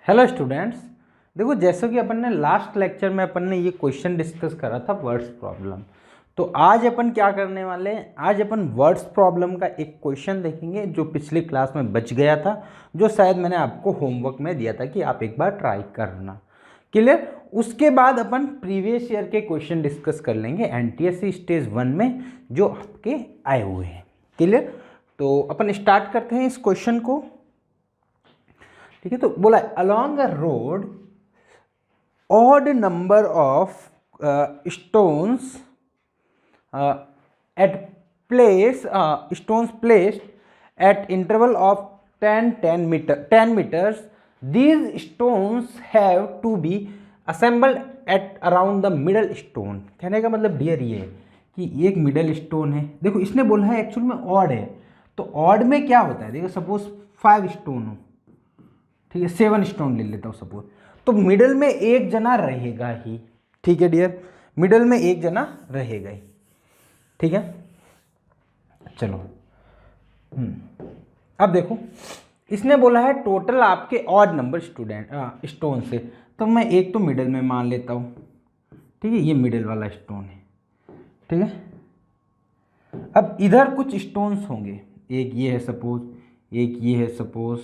Hello students. देखो, जैसे कि अपन ने लास्ट लेक्चर में अपन ने ये क्वेश्चन डिस्कस करा था वर्ड्स प्रॉब्लम। तो आज अपन क्या करने वाले हैं, आज अपन वर्ड्स प्रॉब्लम का एक क्वेश्चन देखेंगे जो पिछली क्लास में बच गया था, जो शायद मैंने आपको होमवर्क में दिया था कि आप एक बार ट्राई करना। क्लियर। उसके बाद अपन प्रीवियस ईयर के क्वेश्चन डिस्कस कर लेंगे एनटीएससी स्टेज 1 में जो आपके आए हुए हैं। क्लियर। तो अपन स्टार्ट करते हैं इस क्वेश्चन को। ठीक है, तो बोला along a road odd number of stones at place stones placed at interval of 10 meters. These stones have to be assembled at around the middle stone. कहने का मतलब डियर ये है कि एक मिडल स्टोन है। देखो, इसने बोला है एक्चुअल में ऑड है, तो ऑड में क्या होता है, देखो सपोज 5 स्टोन हो, ठीक है, 7 स्टोन ले लेता हूँ सपोज, तो मिडल में एक जना रहेगा ही। ठीक है डियर, मिडल में एक जना रहेगा ही। ठीक है, चलो। अब देखो, इसने बोला है टोटल आपके ऑड नंबर स्टोन से, तो मैं एक तो मिडल में मान लेता हूँ। ठीक है, ये मिडल वाला स्टोन है। ठीक है, अब इधर कुछ स्टोन्स होंगे, एक ये है सपोज, एक ये है सपोज,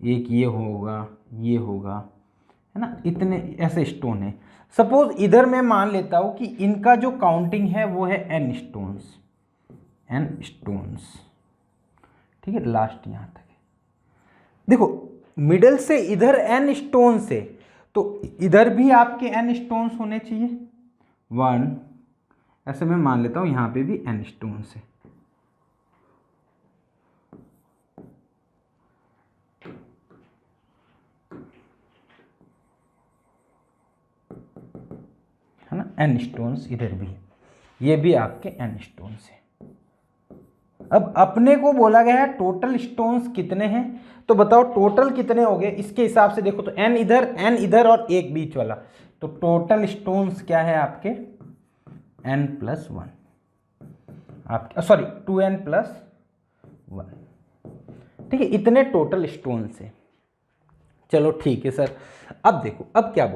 एक ये होगा, ये होगा, है ना, इतने ऐसे स्टोन है। सपोज इधर मैं मान लेता हूं कि इनका जो काउंटिंग है वो है n स्टोन्स, n स्टोन्स। ठीक है, लास्ट यहां तक है। देखो, मिडल से इधर n स्टोन से, तो इधर भी आपके n स्टोन्स होने चाहिए 1, ऐसे मैं मान लेता हूं, यहां पे भी n स्टोन्स है। है ना, n स्टोन्स इधर भी है, ये भी आपके n स्टोन्स है। अब अपने को बोला गया है टोटल स्टोन्स कितने हैं, तो बताओ टोटल कितने हो गए। इसके हिसाब से देखो तो n इधर और एक बीच वाला, तो टोटल स्टोन्स क्या है आपके n+1, आपके सॉरी 2n+1। ठीक है, इतने टोटल स्टोन्स है। चलो ठीक है सर। अब देखो, अब क्या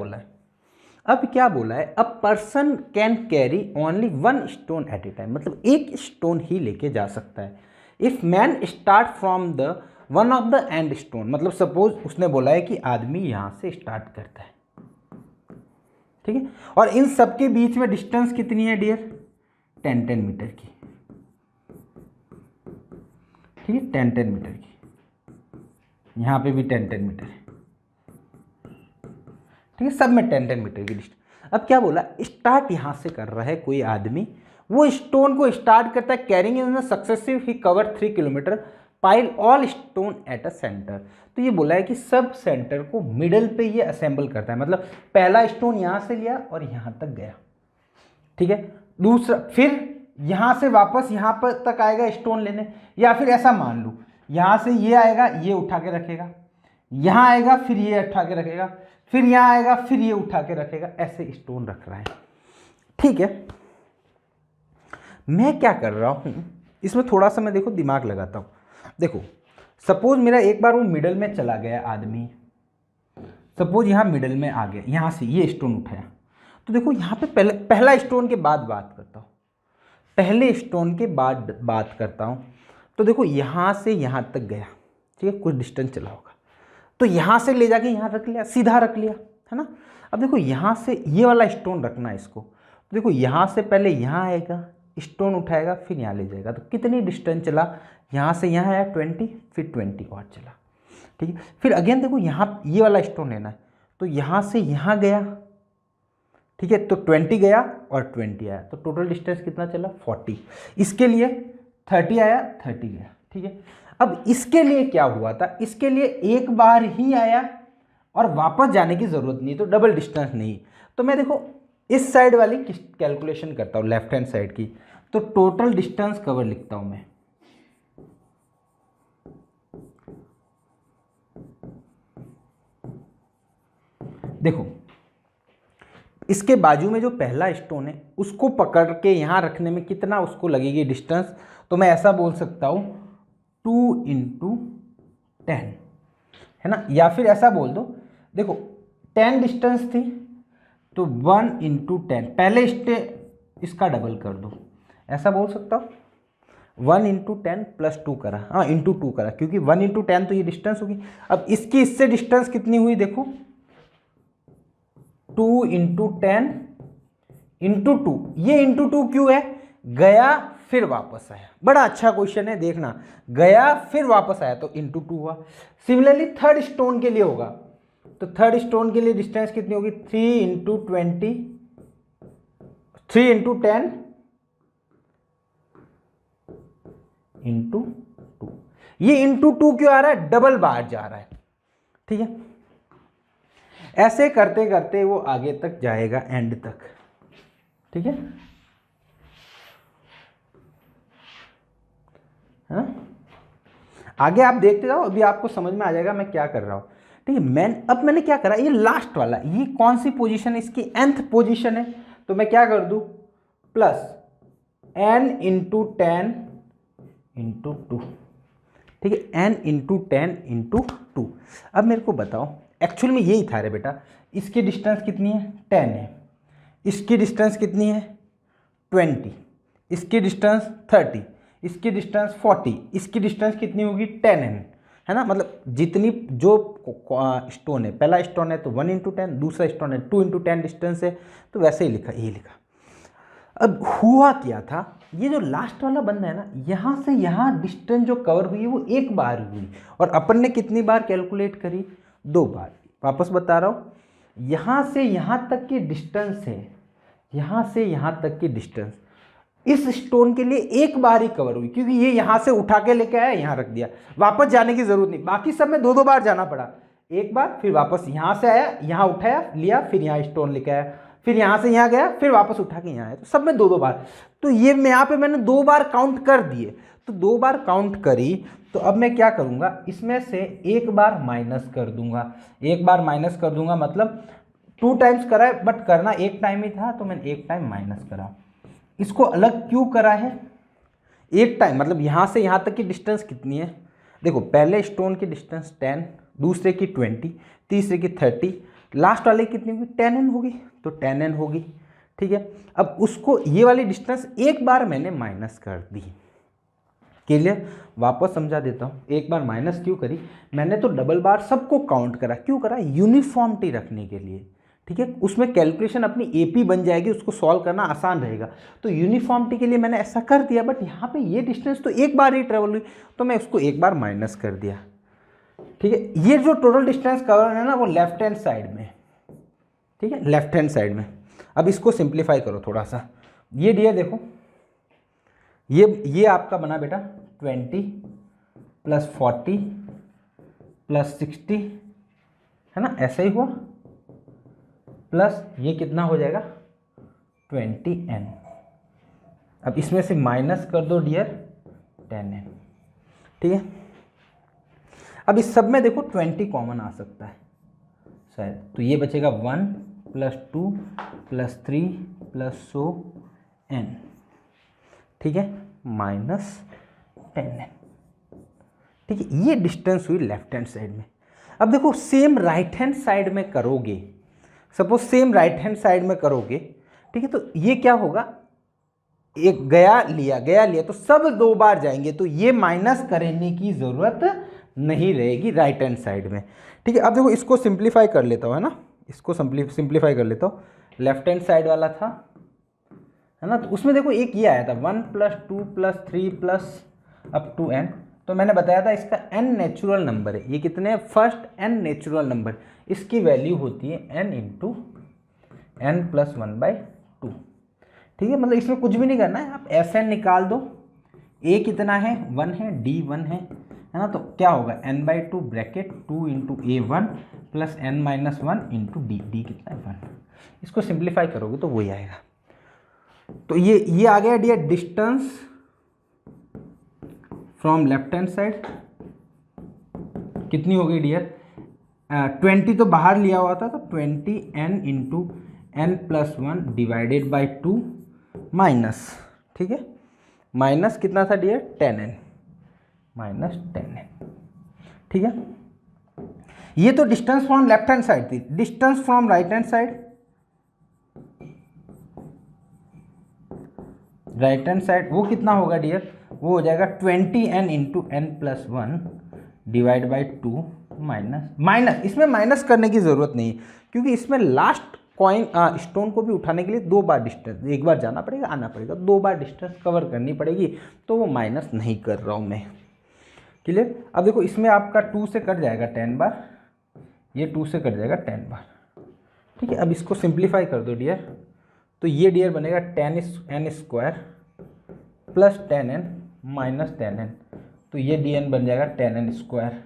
बोला है, a person can carry only 1 stone eight A time, मतलब एक स्टोन ही लेके जा सकता है। If man start from the one of the end stone, मतलब सपोज उसने बोला है कि आदमी यहां से स्टार्ट करता है। ठीक है, और इन सबके बीच में डिस्टेंस कितनी है डियर, 10 मीटर की। ठीक है, 10 मीटर की, यहां पे भी 10 मीटर है। ठीक है, सब में 10 मीटर की डिस्टेंस। अब क्या बोला, स्टार्ट यहां से कर रहा है कोई आदमी, वो स्टोन को स्टार्ट करता है, carrying in successive he cover 3 kilometre, pile all stone at a centre. तो ये बोला है कि सब सेंटर को मिडल पे ये असेंबल करता है, मतलब पहला स्टोन यहां से लिया और यहां तक गया। ठीक है, दूसरा फिर यहां से वापस यहां पर तक आएगा स्टोन लेने, या फिर ऐसा मान लो यहां से ये आएगा, ये उठा के रखेगा, यहां आएगा फिर ये उठा के रखेगा, फिर यहां आएगा फिर ये उठा के रखेगा, ऐसे स्टोन रख रहा है। ठीक है, मैं क्या कर रहा हूं इसमें, थोड़ा सा मैं देखो दिमाग लगाता हूं। देखो, सपोज मेरा एक बार वो मिडल में चला गया आदमी, सपोज यहां मिडल में आ गया, यहां से ये स्टोन उठाया, तो देखो यहां पे पहला स्टोन के बाद बात करता हूं, पहले स्टोन के बाद बात करता हूं। तो देखो यहां से यहां तक गया, ठीक है, कुछ डिस्टेंस चला होगा, तो यहां से ले जाके यहां रख लिया, सीधा रख लिया, है ना। अब देखो यहां से ये वाला स्टोन रखना है इसको, तो देखो यहां से पहले यहां आएगा, स्टोन उठाएगा, फिर यहां ले जाएगा, तो कितनी डिस्टेंस चला, यहां से यहां आया 20, फिर 20 और चला। ठीक है, फिर अगेन देखो यहाँ ये वाला स्टोन लेना है, तो यहां से यहां गया, ठीक है, तो 20 गया और 20 आया, तो टोटल डिस्टेंस कितना चला 40। इसके लिए 30 आया, 30 गया। ठीक है, अब इसके लिए क्या हुआ था, इसके लिए एक बार ही आया और वापस जाने की जरूरत नहीं, तो डबल डिस्टेंस नहीं। तो मैं देखो इस साइड वाली कैलकुलेशन करता हूँ, लेफ्ट हैंड साइड की, तो टोटल डिस्टेंस कवर लिखता हूं मैं। देखो इसके बाजू में जो पहला स्टोन है उसको पकड़ के यहां रखने में कितना उसको लगेगी डिस्टेंस, तो मैं ऐसा बोल सकता हूं 2 × 10, है ना, या फिर ऐसा बोल दो देखो 10 डिस्टेंस थी तो 1 इंटू 10, पहले इसका डबल कर दो, ऐसा बोल सकता हूँ। 1 इंटू 10 प्लस 2 करा, हाँ इंटू 2 करा, क्योंकि 1 इंटू 10 तो ये डिस्टेंस होगी। अब इसकी इससे डिस्टेंस कितनी हुई देखो, 2 इंटू 10 इंटू 2। ये इंटू 2 क्यों है, गया फिर वापस आया। बड़ा अच्छा क्वेश्चन है, देखना, गया फिर वापस आया तो इंटू 2 हुआ। सिमिलरली थर्ड स्टोन के लिए होगा, तो थर्ड स्टोन के लिए डिस्टेंस कितनी होगी, 3 इंटू 20, 3 इंटू 10 इंटू 2। ये इंटू 2 क्यों आ रहा है, डबल बार जा रहा है, ठीक है। ऐसे करते करते वो आगे तक जाएगा, एंड तक, ठीक है। हाँ? आगे आप देखते जाओ, अभी आपको समझ में आ जाएगा मैं क्या कर रहा हूं, ठीक है। अब मैंने क्या करा, ये लास्ट वाला, ये कौन सी पोजीशन है, इसकी nth पोजीशन है, तो मैं क्या कर दूं, प्लस n इंटू 10 इंटू 2, ठीक है, n इंटू 10 इंटू 2। अब मेरे को बताओ, एक्चुअल में यही था रे बेटा, इसकी डिस्टेंस कितनी है, 10 है, इसकी डिस्टेंस कितनी है, 20, इसकी डिस्टेंस 30, इसकी डिस्टेंस 40, इसकी डिस्टेंस कितनी होगी, 10n, है ना। मतलब जितनी जो स्टोन है, पहला स्टोन है तो 1 इंटू 10, दूसरा स्टोन है 2 इंटू 10 डिस्टेंस है, तो वैसे ही लिखा, ये लिखा। अब हुआ क्या था, ये जो लास्ट वाला बंदा है ना, यहाँ से यहाँ डिस्टेंस जो कवर हुई है वो एक बार हुई, और अपन ने कितनी बार कैलकुलेट करी, 2 बार। वापस बता रहा हूँ, यहाँ से यहाँ तक की डिस्टेंस है, यहाँ से यहाँ तक की डिस्टेंस इस स्टोन के लिए एक बार ही कवर हुई, क्योंकि ये यहाँ से उठा के लेके आया, यहाँ रख दिया, वापस जाने की जरूरत नहीं। बाकी सब में 2-2 बार जाना पड़ा, एक बार फिर वापस यहाँ से आया, यहाँ उठाया लिया, फिर यहाँ स्टोन लेके आया, फिर यहाँ से यहाँ गया, फिर वापस उठा के यहाँ आया, तो सब में 2-2 बार। तो ये यहाँ पे मैंने 2 बार काउंट कर दिए, तो 2 बार काउंट करी, तो अब मैं क्या करूँगा, इसमें से एक बार माइनस कर दूंगा, एक बार माइनस कर दूंगा, मतलब 2 टाइम्स करा है, बट करना एक टाइम ही था, तो मैंने एक टाइम माइनस करा। इसको अलग क्यों करा है, एक टाइम मतलब यहाँ से यहाँ तक की डिस्टेंस कितनी है, देखो पहले स्टोन की डिस्टेंस 10, दूसरे की 20, तीसरे की 30, लास्ट वाले की कितनी होगी, 10n होगी, तो 10n होगी, ठीक है। अब उसको ये वाली डिस्टेंस एक बार मैंने माइनस कर दी, क्लियर। वापस समझा देता हूँ, एक बार माइनस क्यों करी, मैंने तो डबल बार सबको काउंट करा, क्यों करा, यूनिफॉर्मिटी रखने के लिए, ठीक है। उसमें कैलकुलेशन अपनी एपी बन जाएगी, उसको सॉल्व करना आसान रहेगा, तो यूनिफॉर्मिटी के लिए मैंने ऐसा कर दिया। बट यहाँ पे ये डिस्टेंस तो एक बार ही ट्रेवल हुई, तो मैं उसको एक बार माइनस कर दिया, ठीक है। ये जो टोटल डिस्टेंस कवर है ना, वो लेफ्ट हैंड साइड में, ठीक है, लेफ्ट हैंड साइड में। अब इसको सिंप्लीफाई करो थोड़ा सा, ये दिया देखो, ये आपका बना बेटा 20 प्लस 40 प्लस 60, है ना, ऐसा ही हुआ, प्लस ये कितना हो जाएगा 20n। अब इसमें से माइनस कर दो डियर 10n, ठीक है। अब इस सब में देखो 20 कॉमन आ सकता है शायद, तो ये बचेगा 1 प्लस 2 प्लस 3 प्लस n, ठीक है, माइनस 10n, ठीक है। ये डिस्टेंस हुई लेफ्ट हैंड साइड में। अब देखो सेम राइट हैंड साइड में करोगे, suppose same right hand side में करोगे, ठीक है, तो ये क्या होगा, एक गया लिया तो सब 2 बार जाएंगे, तो ये माइनस करने की जरूरत नहीं रहेगी राइट हैंड साइड में, ठीक है। अब देखो इसको सिंप्लीफाई कर लेता हूँ, है ना, इसको सिंप्लीफाई कर लेता हूँ। लेफ्ट हैंड साइड वाला था, है ना, तो उसमें देखो एक ये आया था 1 plus 2 plus 3 plus up to n, तो मैंने बताया था इसका n नेचुरल नंबर है, ये कितने, फर्स्ट n नेचुरल नंबर, इसकी वैल्यू होती है n इंटू n प्लस 1/2, ठीक है। मतलब इसमें कुछ भी नहीं करना है, आप Sn निकाल दो, a कितना है 1 है, d 1 है ना, तो क्या होगा n/2 bracket 2 into a1 plus n minus 1 into d कितना है 1, इसको सिंप्लीफाई करोगे तो वही आएगा। तो ये आ गया dear distance from left hand side, कितनी हो गई डियर, 20 तो बाहर लिया हुआ था, तो 20n into n plus 1 divided by 2 minus, ठीक है, माइनस कितना था डियर 10n, माइनस 10n, ठीक है। ये तो distance from left hand side थी, distance from right hand side, right hand side वो कितना होगा डियर, वो हो जाएगा 20n into N plus one divide by 2 minus minus, इसमें माइनस करने की ज़रूरत नहीं क्योंकि इसमें लास्ट कॉइन स्टोन को भी उठाने के लिए 2 बार डिस्टेंस, एक बार जाना पड़ेगा आना पड़ेगा, 2 बार डिस्टेंस कवर करनी पड़ेगी, तो वो माइनस नहीं कर रहा हूँ मैं। क्लियर। अब देखो इसमें आपका 2 से कट जाएगा 10 बार, ये 2 से कट जाएगा 10 बार, ठीक है। अब इसको सिंप्लीफाई कर दो डियर, तो ये डियर बनेगा 10n square plus 10n minus 10n, तो ये dn बन जाएगा 10n स्क्वायर,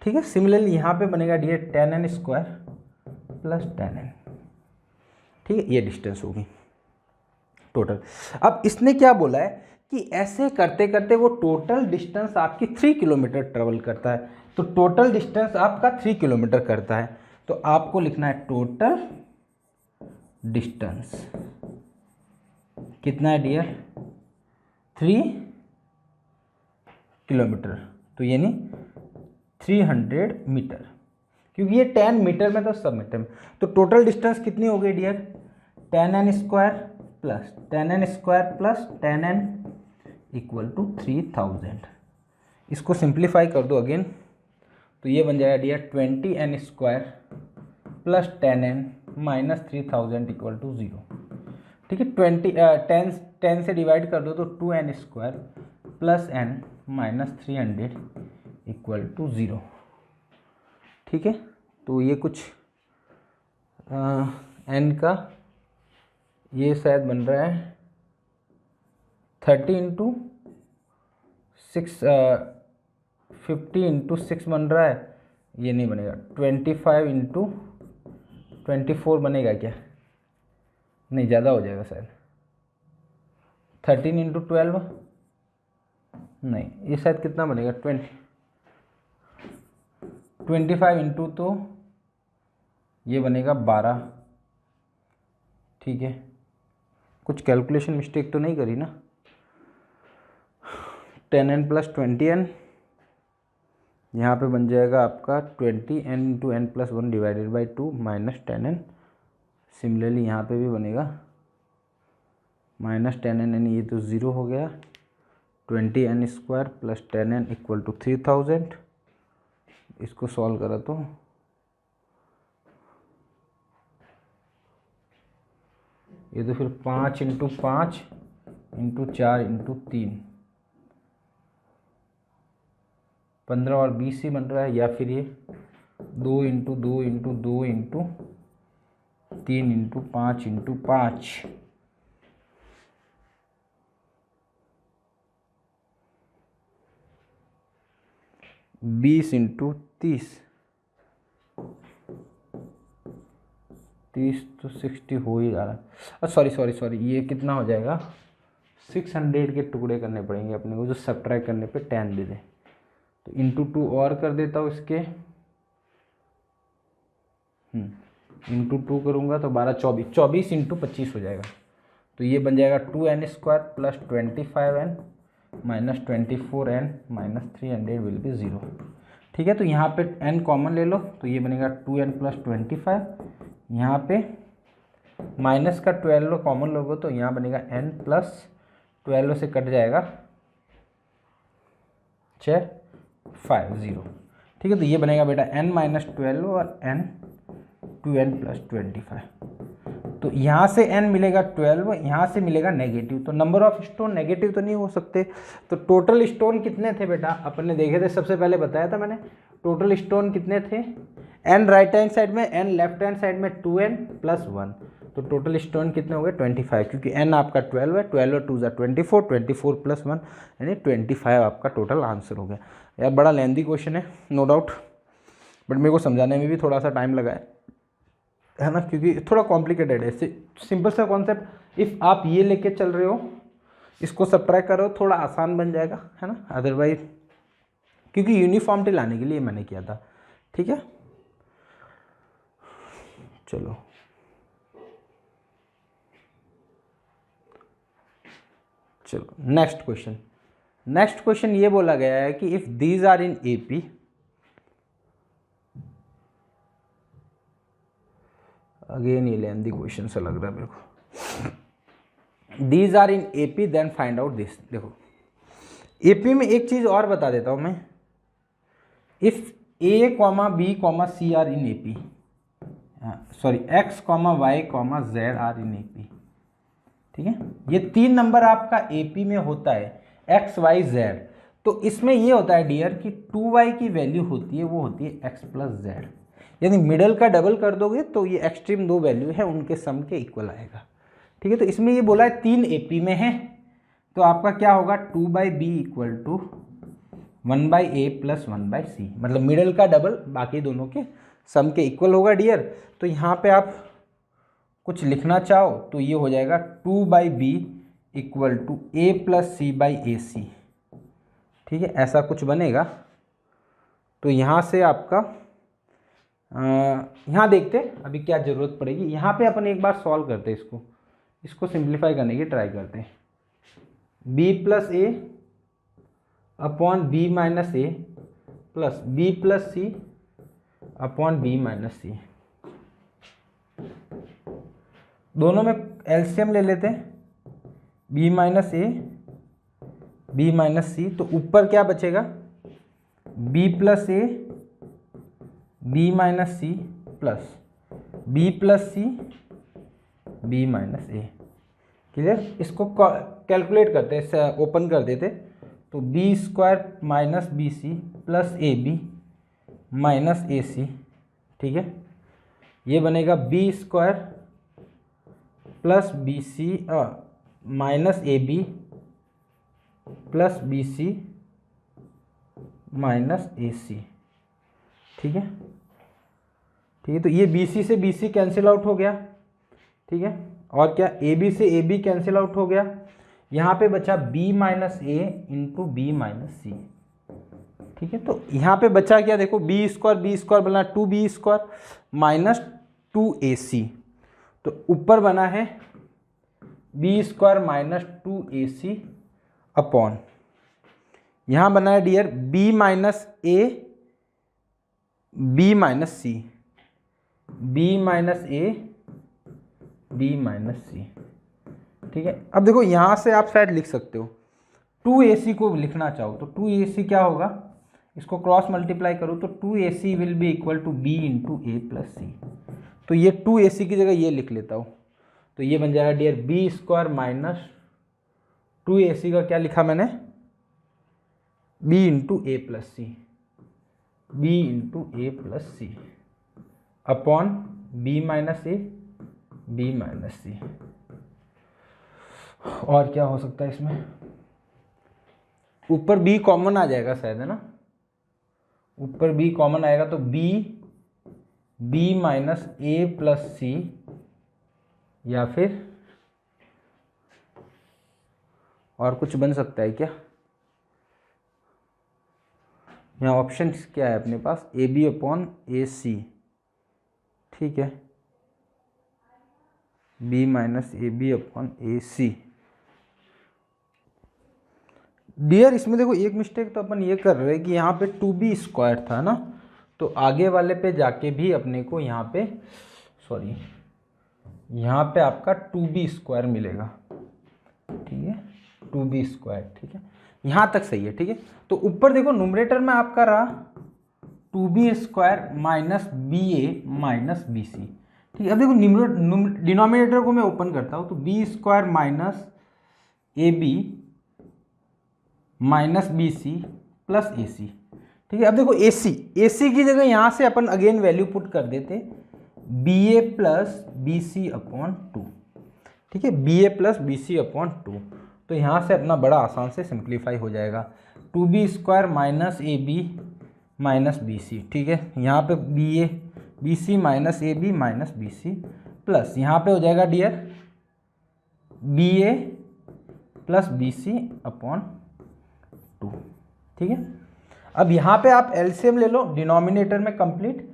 ठीक है। सिमिलरली यहाँ पे बनेगा dear 10n square plus 10n, ठीक है। ये डिस्टेंस होगी टोटल। अब इसने क्या बोला है कि ऐसे करते करते वो टोटल डिस्टेंस आपकी 3 किलोमीटर ट्रेवल करता है, तो टोटल डिस्टेंस आपका 3 किलोमीटर करता है, तो आपको लिखना है टोटल डिस्टेंस कितना है डियर, 3 किलोमीटर, तो यानी 300 मीटर, क्योंकि ये 10 मीटर में तो सब मीटर में, तो टोटल डिस्टेंस कितनी हो गई dear 10n square plus 10n square plus 10n equal to 3000। इसको सिंप्लीफाई कर दो अगेन, तो ये बन जाएगा dear 20n square plus 10n minus 3000 equal to 0, ठीक है। 10 से डिवाइड कर दो तो 2n square plus n minus 300 equal to 0, ठीक है। तो ये कुछ n का ये शायद बन रहा है 30 इंटू 6 50 इंटू 6 बन रहा है, ये नहीं बनेगा, 25 इंटू 24 बनेगा क्या, नहीं ज़्यादा हो जाएगा शायद, 13 इंटू 12 नहीं, ये शायद कितना बनेगा 25 इंटू, तो ये बनेगा 12, ठीक है। कुछ कैलकुलेशन मिस्टेक तो नहीं करी ना, 10n प्लस 20n यहाँ पे बन जाएगा आपका 20n into N plus 1 divided by 2 minus 10n, similarly यहाँ पे भी बनेगा माइनस 10n, यानी ये तो 0 हो गया, 20n square plus 10n equal to 3000। इसको सॉल्व करा तो ये तो फिर 5 इंटू 5 इंटू 4 इंटू 3 15 और 20 ही बन रहा है, या फिर ये 2 into 2 into 2 into 3 into 5 into 5, 20 into 30, 30 तो 60 हो ही जा रहा है, सॉरी ये कितना हो जाएगा 600 के टुकड़े करने पड़ेंगे अपने को, जो सब्ट्रैक्ट करने पे 10 दे दें, तो इंटू 2 और कर देता हूँ इसके, इंटू 2 करूँगा तो 12 24, 24 इंटू 25 हो जाएगा, तो ये बन जाएगा 2n square plus 25n minus 24n minus 300 will be 0, ठीक है। तो यहाँ पे n कॉमन ले लो, तो ये बनेगा 2n प्लस 25, यहाँ पे माइनस का 12 कॉमन लोगे तो यहाँ बनेगा n प्लस 12 से कट जाएगा 50, ठीक है। तो ये बनेगा बेटा n माइनस 12 और n 2n प्लस 25, तो यहाँ से n मिलेगा 12, यहाँ से मिलेगा नेगेटिव, तो नंबर ऑफ स्टोन नेगेटिव तो नहीं हो सकते, तो टोटल स्टोन कितने थे बेटा अपन ने देखे थे, सबसे पहले बताया था मैंने, टोटल स्टोन कितने थे, n राइट हैंड साइड में, n लेफ्ट हैंड साइड में 2n प्लस 1, तो टोटल स्टोन कितने हो गए 25, क्योंकि n आपका 12 है, 12 और 2 24, 24 प्लस 1 यानी 25 आपका टोटल आंसर हो गया। यार बड़ा लेंदी क्वेश्चन है नो डाउट, बट मेरे को समझाने में भी थोड़ा सा टाइम लगा है ना, क्योंकि थोड़ा कॉम्प्लिकेटेड है। सिंपल सा कॉन्सेप्ट, इफ़ आप ये लेके चल रहे हो, इसको सब्ट्रैक्ट करो, थोड़ा आसान बन जाएगा, है ना, अदरवाइज क्योंकि यूनिफॉर्मिटी लाने के लिए मैंने किया था, ठीक है। चलो नेक्स्ट क्वेश्चन ये बोला गया है कि if these are in AP, again ये लेंथी क्वेश्चन सा लग रहा है मेरे को। These are in AP then find out this. देखो AP में एक चीज़ और बता देता हूँ मैं, if A, B, C are in AP, sorry X, Y, Z are in AP, ठीक है। ये 3 नंबर आपका AP में होता है X, Y, Z। तो इसमें ये होता है डियर कि 2y की वैल्यू होती है, वो होती है x प्लस जेड, यानी मिडल का डबल कर दोगे तो ये एक्सट्रीम 2 वैल्यू है उनके सम के इक्वल आएगा, ठीक है। तो इसमें ये बोला है 3 AP में है, तो आपका क्या होगा 2/b equal to 1/a plus 1/c, मतलब मिडल का डबल बाकी दोनों के सम के इक्वल होगा डियर। तो यहाँ पे आप कुछ लिखना चाहो तो ये हो जाएगा 2/b equal to a plus c/ac, ठीक है, ऐसा कुछ बनेगा। तो यहाँ से आपका यहाँ देखते हैं अभी क्या ज़रूरत पड़ेगी। यहाँ पे अपन एक बार सॉल्व करते हैं, इसको सिंप्लीफाई करने की ट्राई करते हैं। b plus a upon b minus a plus b plus c upon b minus c, दोनों में एलसीएम ले लेते हैं। b minus a b minus c, तो ऊपर क्या बचेगा b plus a b minus c plus b plus c b minus a. Clear? इसको कैलकुलेट करते हैं, ओपन कर देते, तो b square minus b c plus a b minus a c, ठीक है। ये बनेगा b square plus b c minus A b plus b c minus a c, ठीक है। ठीक है, तो ये बी सी से बी सी कैंसिल आउट हो गया, ठीक है। और क्या ए बी से ए बी कैंसिल आउट हो गया। यहाँ पे बचा b माइनस ए इंटू बी माइनस सी, ठीक है। तो यहाँ पे बचा क्या, देखो बी स्क्वायर बना 2b स्क्वायर माइनस 2ac, तो ऊपर बना है b square minus 2ac upon, यहाँ बना है डियर b माइनस ए b माइनस सी, b माइनस ए b माइनस सी, ठीक है। अब देखो यहाँ से आप शायद लिख सकते हो 2ac को लिखना चाहो तो 2ac क्या होगा, इसको क्रॉस मल्टीप्लाई करो तो 2ac will be equal to b into a plus c. तो ये 2ac की जगह ये लिख लेता हूँ, तो ये बन जाएगा dear b square minus 2ac का क्या लिखा मैंने b into a plus c, b into a plus C upon b minus A b minus सी। और क्या हो सकता है इसमें, ऊपर b कॉमन आ जाएगा शायद, है ना, ऊपर b कॉमन आएगा तो b माइनस ए प्लस सी, या फिर और कुछ बन सकता है क्या। यहाँ ऑप्शन क्या है अपने पास, ए बी अपॉन ए सी, ठीक है, b minus A B upon A C. Dear इसमें देखो एक मिस्टेक तो अपन ये कर रहे हैं कि यहाँ पे 2b स्क्वायर था ना, तो आगे वाले पे जाके भी अपने को यहाँ पे सॉरी यहाँ पे आपका 2b स्क्वायर मिलेगा, ठीक है, 2b स्क्वायर, ठीक है, यहाँ तक सही है, ठीक है। तो ऊपर देखो न्यूमरेटर में आपका रहा 2b square minus b a minus b c, ठीक है। अब देखो डिनोमिनेटर को मैं ओपन करता हूँ, तो b square minus A b minus b c plus a c, ठीक है। अब देखो ए सी की जगह यहाँ से अपन अगेन वैल्यू पुट कर देते B a plus b c upon 2, ठीक है, B a plus b c upon 2। तो यहाँ से अपना बड़ा आसान से सिंप्लीफाई हो जाएगा 2b स्क्वायर माइनस ए बी माइनस बी सी, ठीक है, यहाँ पे b a b c minus A b minus b c plus यहाँ पे हो जाएगा dear b a plus b c upon 2, ठीक है। अब यहाँ पे आप एलसीएम ले लो डिनोमिनेटर में कंप्लीट,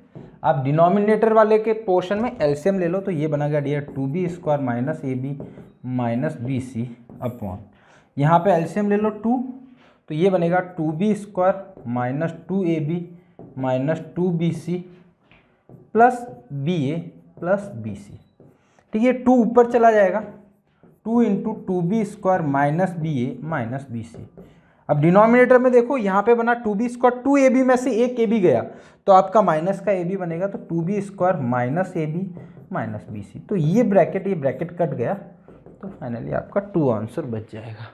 आप डिनोमिनेटर वाले के पोर्शन में एलसीएम ले लो, तो ये बना गया डियर 2b स्क्वायर माइनस ए b minus b c upon, यहाँ पे एलसीएम ले लो 2, तो ये बनेगा 2b square minus 2ab minus 2bc plus b a plus b c. ठीक है, 2 ऊपर चला जाएगा, 2 into 2b² minus b a minus b c. अब डिनोमिनेटर में देखो यहाँ पे बना 2b², 2ab में से एक ab गया तो आपका माइनस का ab बनेगा, तो 2b² माइनस ab माइनस बी सी। तो ये ब्रैकेट कट गया, तो फाइनली आपका 2 आंसर बच जाएगा।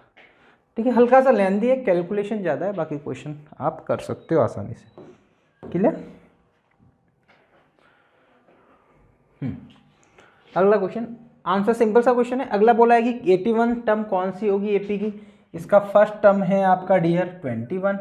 ठीक है, हल्का सा लेंथी है, कैलकुलेशन ज़्यादा है, बाकी क्वेश्चन आप कर सकते हो आसानी से। क्लियर? अगला क्वेश्चन, आंसर सिंपल सा क्वेश्चन है। अगला बोला है कि 81 टर्म कौन सी होगी एपी की। इसका फर्स्ट टर्म है आपका डियर 21,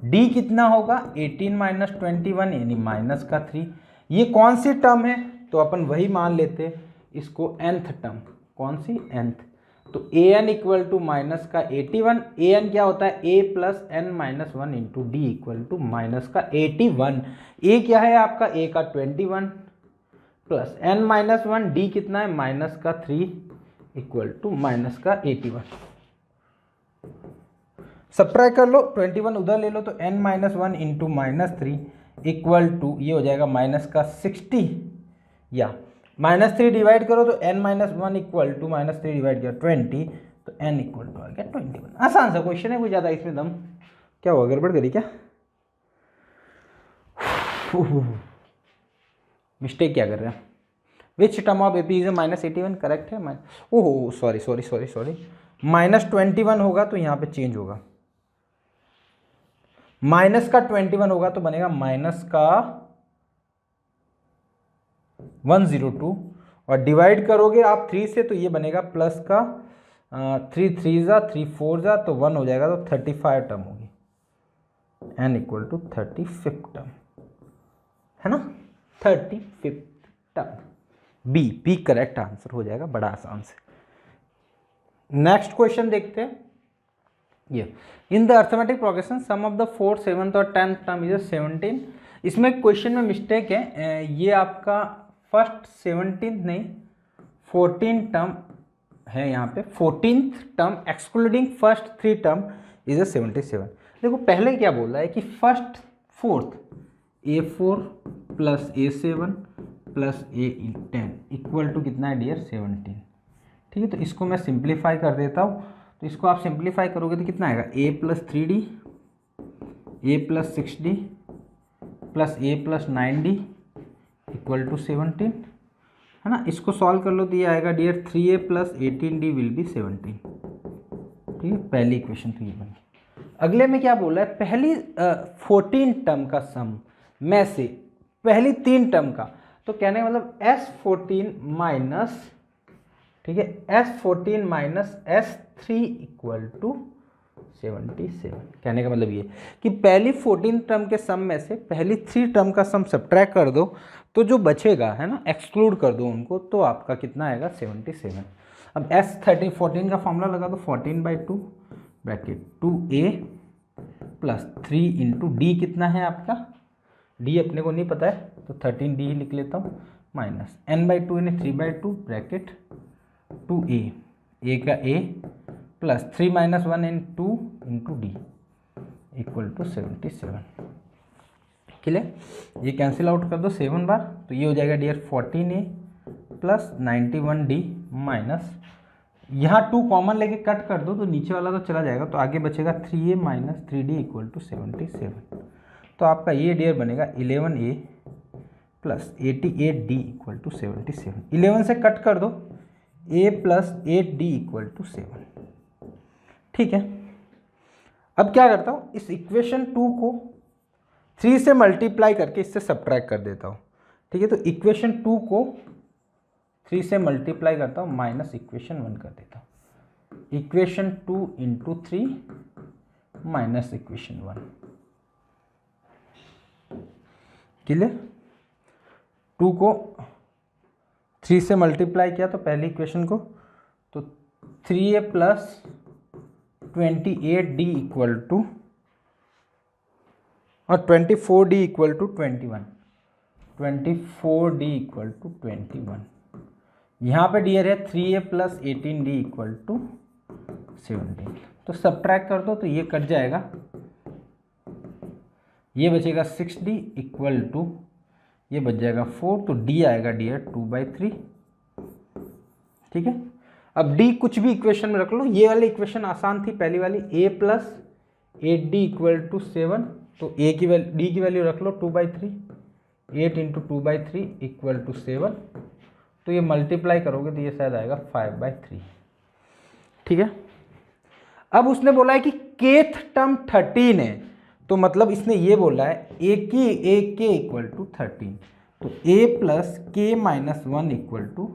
डी कितना होगा 18 माइनस 21 यानी माइनस का 3। ये कौन सी टर्म है, तो अपन वही मान लेते हैं इसको nth टर्म। कौन सी? nth। तो an इक्वल टू माइनस का 81, an क्या होता है a plus n minus 1 into d equal to minus का 81। a क्या है आपका a का 21 प्लस n माइनस 1, डी कितना है माइनस का 3 इक्वल टू माइनस का 81। सब्ट्रैक्ट कर लो, 21 उधर ले लो तो n minus 1 into minus 3 equal to ये हो जाएगा माइनस का 60, या माइनस 3 डिवाइड करो तो n minus 1 equal to minus 3 divide किया 20, तो n इक्वल टू आ गया 21। आसान सा क्वेश्चन है, कोई ज़्यादा इसमें दम क्या हुआ, गड़बड़ करी क्या? मिस्टेक क्या कर रहे हैं? Which term of AP is minus 81, correct है। ओहो सॉरी, माइनस 21 होगा तो यहाँ पे चेंज होगा, माइनस का 21 होगा तो बनेगा माइनस का 102, और डिवाइड करोगे आप 3 से तो ये बनेगा प्लस का 3 3 जा 3 4 जा तो 1 हो जाएगा, तो 35 टर्म होगी, n इक्वल टू 35 टर्म, है ना, 35 टर्म। बी करेक्ट आंसर हो जाएगा, बड़ा आसान से। नेक्स्ट क्वेश्चन देखते हैं। ये in the arithmetic progression sum of the 4th 7th और 10th टर्म इज 17। इसमें क्वेश्चन में मिस्टेक है, ये आपका फर्स्ट 17th नहीं 14 टर्म है, यहाँ पे 14th term excluding first 3 term is 77। देखो पहले क्या बोल रहा है कि first 4th a4 plus a7 plus a10 equal to कितना है डियर 17। ठीक है, तो इसको मैं सिंप्लीफाई कर देता हूँ, तो इसको आप सिंप्लीफाई करोगे तो कितना आएगा a plus 3d a plus 6d plus a plus 9d equal to 17, है ना। इसको सॉल्व कर लो तो ये आएगा dear 3a plus 18d will be 17। ठीक है, पहली इक्वेशन तो ये बन गई। अगले में क्या बोला है, पहली 14 टर्म का सम में से पहली 3 टर्म का, तो कहने का मतलब S14 माइनस, ठीक है, S14 minus S3 equal to 77। कहने का मतलब ये कि पहली 14 टर्म के सम में से पहली 3 टर्म का सम सब्ट्रैक्ट कर दो, तो जो बचेगा, है ना, एक्सक्लूड कर दो उनको, तो आपका कितना आएगा 77। अब S14 का फॉर्मूला लगा दो, 14/2 bracket 2a plus 3 into D कितना है आपका, डी अपने को नहीं पता है तो 13d ही लिख लेता हूँ, माइनस n/2 यानी 3/2 ब्रैकेट 2a, a का a plus 3 minus 1 in 2 into d equal to 77। Clear? ये कैंसिल आउट कर दो 7 बार, तो ये हो जाएगा dear 14a plus 91d minus, यहाँ 2 कॉमन लेके कट कर दो तो नीचे वाला तो चला जाएगा, तो आगे बचेगा 3a minus 3d equal to 77। तो आपका ये डियर बनेगा 11a plus 88d equal to 77। 11 से कट कर दो, a plus 8d equal to 7। ठीक है, अब क्या करता हूँ, इस इक्वेशन 2 को 3 से मल्टीप्लाई करके इससे सब्ट्रैक्ट कर देता हूँ। ठीक है, तो इक्वेशन 2 को 3 से मल्टीप्लाई करता हूँ, माइनस इक्वेशन 1 कर देता हूँ। Equation 2 into 3 minus equation 1। Clear? 2 को 3 से मल्टीप्लाई किया तो पहली इक्वेशन को, तो 3a plus 28d equal to और 24d equal to 21, 24d equal to 21। यहाँ पे डियर है 3a plus 18d equal to 17। तो सब्ट्रैक्ट कर दो तो ये कट जाएगा, ये बचेगा 6d इक्वल टू ये बच जाएगा 4, तो डी आएगा डियर 2/3। ठीक है, अब डी कुछ भी इक्वेशन में रख लो, ये वाली इक्वेशन आसान थी पहली वाली, a + 8d = 7, तो a की वैल्यू डी की वैल्यू रख लो 2/3, 8 × 2/3 = 7, तो ये मल्टीप्लाई करोगे तो ये शायद आएगा 5/3। ठीक है, अब उसने बोला है कि kth टर्म 13 है, तो मतलब इसने ये बोला है a k = 13, तो a + k - 1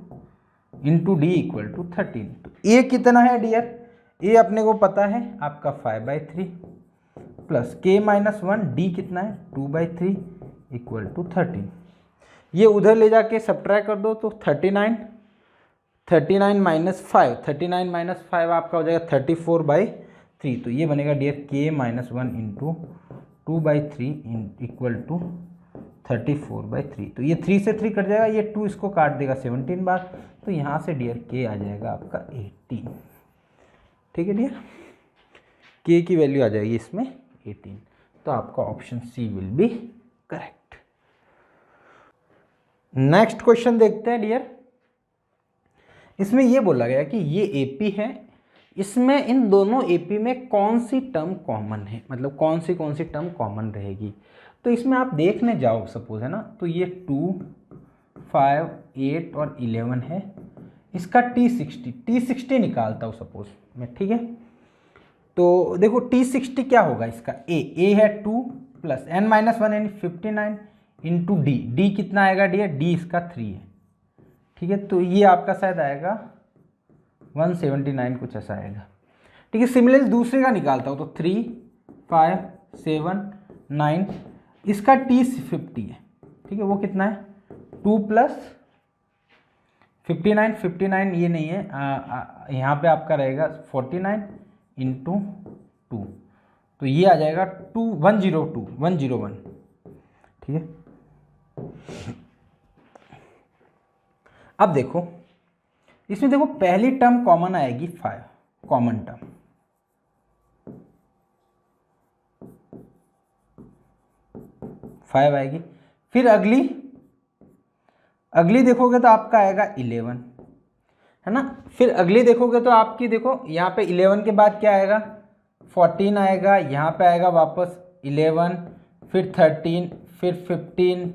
इंटू डी = 13, तो a कितना है डियर, a अपने को पता है आपका 5/3 प्लस k - 1 डी कितना है 2/3 = 13। ये उधर ले जाके सब्ट्रैक्ट कर दो तो 39 -5, 39 - 5 आपका हो जाएगा 34/3, तो ये बनेगा डियर k - 1 × 2/3 = 34/3, तो ये 3 से 3 कट जाएगा, ये 2 इसको काट देगा 17 बार, तो यहाँ से डियर k आ जाएगा आपका 18। ठीक है डियर, k की वैल्यू आ जाएगी इसमें 18, तो आपका option C will be correct. Next question देखते हैं डियर, इसमें ये बोला गया कि ये एपी है, इसमें इन दोनों एपी में कौन सी टर्म कॉमन है, मतलब कौन सी टर्म कॉमन रहेगी। तो इसमें आप देखने जाओ सपोज है ना, तो ये 2, 5, 8 और 11 है, इसका T60 निकालता हूँ सपोज मैं। ठीक है, तो देखो T60 क्या होगा इसका, a है 2 + n - 1 यानी 59 इंटू डी कितना आएगा डियर, डी इसका 3 है। ठीक है, तो ये आपका शायद आएगा 179 कुछ ऐसा आएगा। ठीक है, सिमिलरली दूसरे का निकालता हूँ, तो 3, 5, 7, 9, इसका T50 है। ठीक है, वो कितना है 2 + 59 ये नहीं है, यहाँ पे आपका रहेगा 49 इंटू 2, तो ये आ जाएगा 101। ठीक है, अब देखो इसमें देखो पहली टर्म कॉमन आएगी 5, कॉमन टर्म, फाइव आएगी, फिर अगली देखोगे तो आपका आएगा 11, है ना, फिर अगली देखोगे तो आपकी देखो यहाँ पे 11 के बाद क्या आएगा 14 आएगा, यहाँ पे आएगा वापस 11, फिर 13, फिर 15,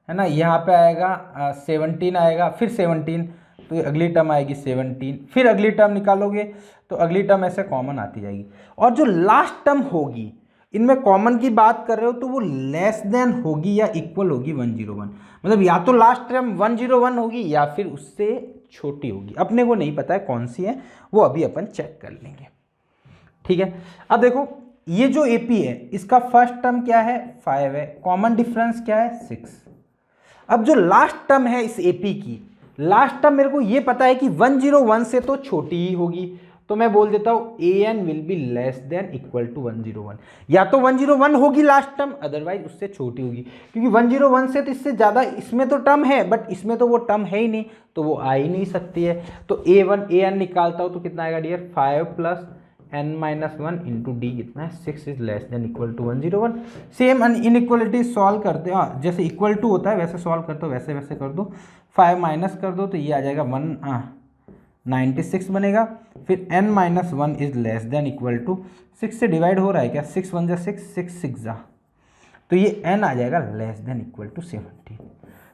है ना, यहाँ पे आएगा 17 आएगा, फिर 17, तो ये अगली टर्म आएगी 17, फिर अगली टर्म निकालोगे तो अगली टर्म ऐसे कॉमन आती जाएगी, और जो लास्ट टर्म होगी इनमें कॉमन की बात कर रहे हो तो वो लेस देन होगी या इक्वल होगी 101, मतलब या तो लास्ट टर्म 101 होगी या फिर उससे छोटी होगी, अपने को नहीं पता है कौन सी है, वो अभी अपन चेक कर लेंगे। ठीक है, अब देखो ये जो एपी है इसका फर्स्ट टर्म क्या है 5 है, कॉमन डिफरेंस क्या है 6। अब जो लास्ट टर्म है इस एपी की, लास्ट टर्म मेरे को ये पता है कि 101 से तो छोटी ही होगी, तो मैं बोल देता हूं an will be less than equal to 101, या तो 101 होगी लास्ट टर्म, अदरवाइज उससे छोटी होगी, क्योंकि 101 से तो इससे ज़्यादा इसमें तो टर्म है, बट इसमें तो वो टर्म है ही नहीं, तो वो आ ही नहीं सकती है। तो an निकालता हूँ तो कितना आएगा डियर 5 + n - 1 इंटू डी कितना है 6 is less than equal to 101। Same inequality solve करते हैं, जैसे इक्वल टू होता है वैसे सॉल्व करते हो, वैसे वैसे कर दो, 5 माइनस कर दो तो ये आ जाएगा 196 बनेगा, फिर n - 1 is less than equal to 6 से डिवाइड हो रहा है क्या, 6 1 जा 6, 6 6 जा, तो ये n आ जाएगा लेस देन इक्वल टू 17।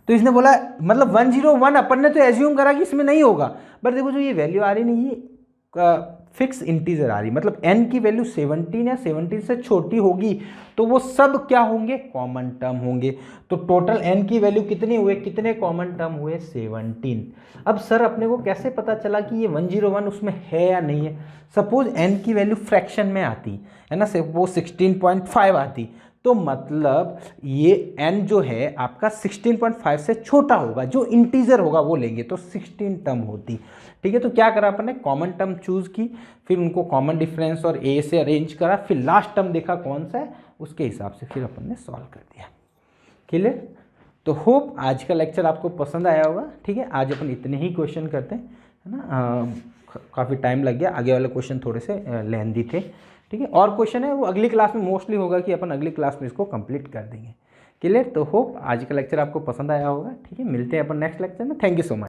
तो इसने बोला मतलब 101 अपन ने तो एज्यूम करा कि इसमें नहीं होगा, बट देखो जो ये वैल्यू आ रही नहीं ये फिक्स इंटीजर आ रही, मतलब n की वैल्यू 17 या 17 से छोटी होगी तो वो सब क्या होंगे कॉमन टर्म होंगे। तो टोटल n की वैल्यू कितने हुए, कितने कॉमन टर्म हुए 17। अब सर अपने को कैसे पता चला कि ये 101 उसमें है या नहीं है। सपोज n की वैल्यू फ्रैक्शन में आती है ना, वो 16.5 आती, तो मतलब ये n जो है आपका 16.5 से छोटा होगा, जो इंटीजर होगा वो लेंगे तो 16 टर्म होती। ठीक है, तो क्या करा अपन ने कॉमन टर्म चूज की, फिर उनको कॉमन डिफरेंस और a से अरेंज करा, फिर लास्ट टर्म देखा कौन सा है, उसके हिसाब से फिर अपन ने सॉल्व कर दिया। क्लियर? तो होप आज का लेक्चर आपको पसंद आया होगा। ठीक है, आज अपन इतने ही क्वेश्चन करते हैं, है ना, काफ़ी टाइम लग गया, आगे वाले क्वेश्चन थोड़े से लेंथी थे। ठीक है, और क्वेश्चन है वो अगली क्लास में मोस्टली होगा कि अपन अगली क्लास में इसको कंप्लीट कर देंगे। क्लियर। तो होप आज का लेक्चर आपको पसंद आया होगा। ठीक है, मिलते हैं अपन नेक्स्ट लेक्चर में। Thank you so much.